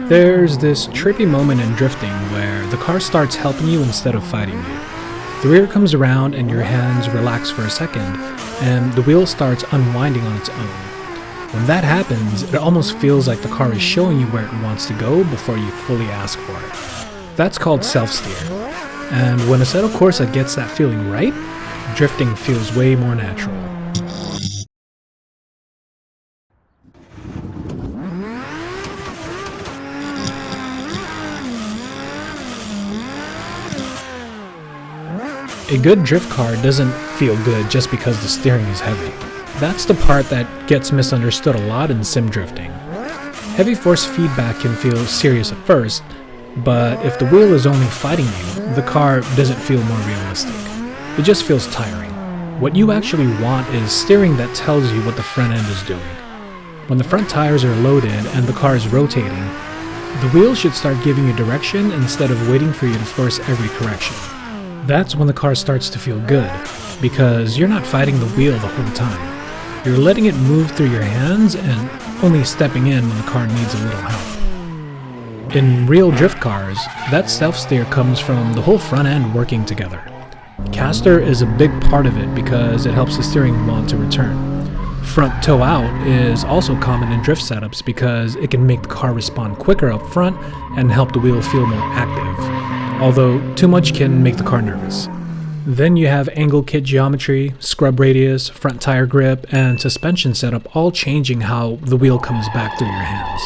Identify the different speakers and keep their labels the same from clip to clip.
Speaker 1: There's this trippy moment in drifting where the car starts helping you instead of fighting you. The rear comes around and your hands relax for a second, and the wheel starts unwinding on its own. When that happens, it almost feels like the car is showing you where it wants to go before you fully ask for it. That's called self-steer. And when Assetto Corsa gets that feeling right, drifting feels way more natural. A good drift car doesn't feel good just because the steering is heavy. That's the part that gets misunderstood a lot in sim drifting. Heavy force feedback can feel serious at first, but if the wheel is only fighting you, the car doesn't feel more realistic. It just feels tiring. What you actually want is steering that tells you what the front end is doing. When the front tires are loaded and the car is rotating, the wheel should start giving you direction instead of waiting for you to force every correction. That's when the car starts to feel good, because you're not fighting the wheel the whole time. You're letting it move through your hands and only stepping in when the car needs a little help. In real drift cars, that self-steer comes from the whole front end working together. Caster is a big part of it because it helps the steering want to return. Front toe out is also common in drift setups because it can make the car respond quicker up front and help the wheel feel more active, although too much can make the car nervous. Then you have angle kit geometry, scrub radius, front tire grip, and suspension setup all changing how the wheel comes back through your hands.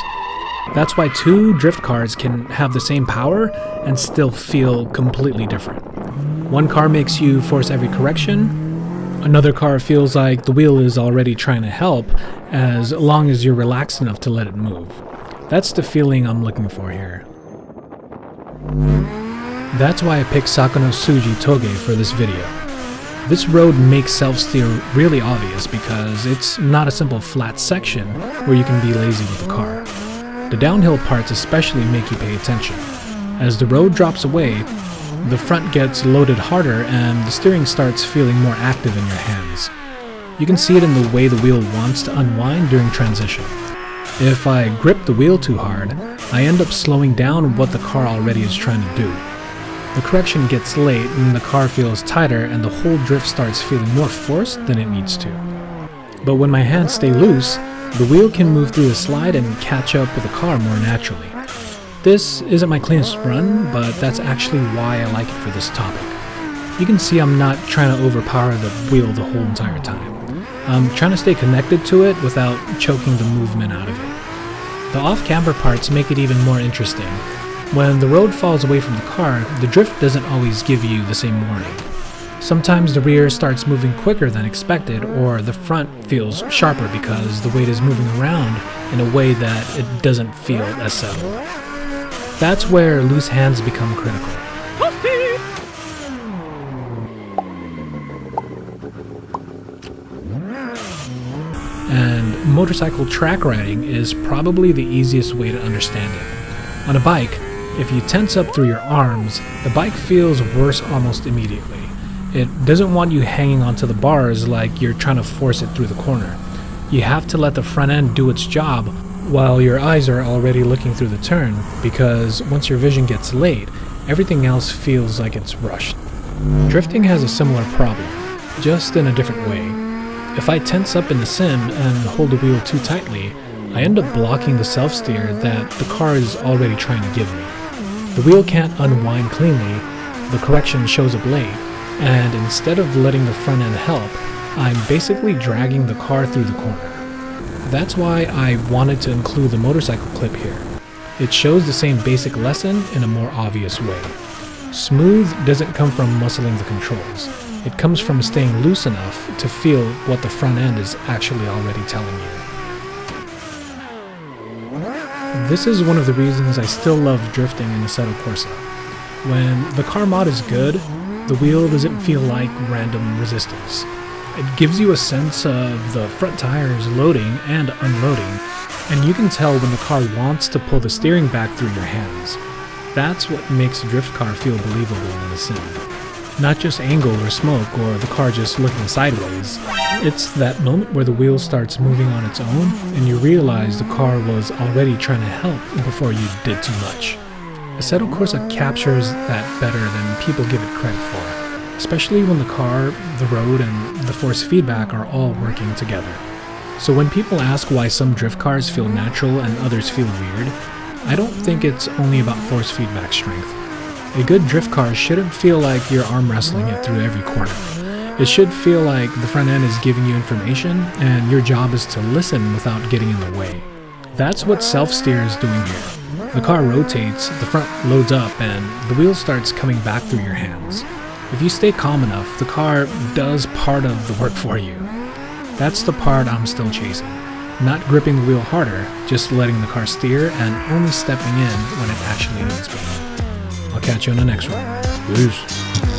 Speaker 1: That's why two drift cars can have the same power and still feel completely different. One car makes you force every correction, another car feels like the wheel is already trying to help as long as you're relaxed enough to let it move. That's the feeling I'm looking for here. That's why I picked Sakanotsuji Touge for this video. This road makes self-steer really obvious because it's not a simple flat section where you can be lazy with the car. The downhill parts especially make you pay attention. As the road drops away, the front gets loaded harder and the steering starts feeling more active in your hands. You can see it in the way the wheel wants to unwind during transition. If I grip the wheel too hard, I end up slowing down what the car already is trying to do. The correction gets late and the car feels tighter and the whole drift starts feeling more forced than it needs to. But when my hands stay loose, the wheel can move through the slide and catch up with the car more naturally. This isn't my cleanest run, but that's actually why I like it for this topic. You can see I'm not trying to overpower the wheel the whole entire time. I'm trying to stay connected to it without choking the movement out of it. The off-camber parts make it even more interesting. When the road falls away from the car, the drift doesn't always give you the same warning. Sometimes the rear starts moving quicker than expected, or the front feels sharper because the weight is moving around in a way that it doesn't feel as settled. That's where loose hands become critical. And motorcycle track riding is probably the easiest way to understand it. On a bike, if you tense up through your arms, the bike feels worse almost immediately. It doesn't want you hanging onto the bars like you're trying to force it through the corner. You have to let the front end do its job while your eyes are already looking through the turn, because once your vision gets late, everything else feels like it's rushed. Drifting has a similar problem, just in a different way. If I tense up in the sim and hold the wheel too tightly, I end up blocking the self-steer that the car is already trying to give me. The wheel can't unwind cleanly, the correction shows up late, and instead of letting the front end help, I'm basically dragging the car through the corner. That's why I wanted to include the motorcycle clip here. It shows the same basic lesson in a more obvious way. Smooth doesn't come from muscling the controls. It comes from staying loose enough to feel what the front end is actually already telling you. This is one of the reasons I still love drifting in Assetto Corsa. When the car mod is good, the wheel doesn't feel like random resistance. It gives you a sense of the front tires loading and unloading, and you can tell when the car wants to pull the steering back through your hands. That's what makes a drift car feel believable in a sim. Not just angle or smoke or the car just looking sideways. It's that moment where the wheel starts moving on its own and you realize the car was already trying to help before you did too much. Assetto Corsa captures that better than people give it credit for, especially when the car, the road, and the force feedback are all working together. So when people ask why some drift cars feel natural and others feel weird, I don't think it's only about force feedback strength. A good drift car shouldn't feel like you're arm wrestling it through every corner. It should feel like the front end is giving you information and your job is to listen without getting in the way. That's what self-steer is doing here. The car rotates, the front loads up, and the wheel starts coming back through your hands. If you stay calm enough, the car does part of the work for you. That's the part I'm still chasing. Not gripping the wheel harder, just letting the car steer and only stepping in when it actually needs me. I'll catch you on the next one. Peace.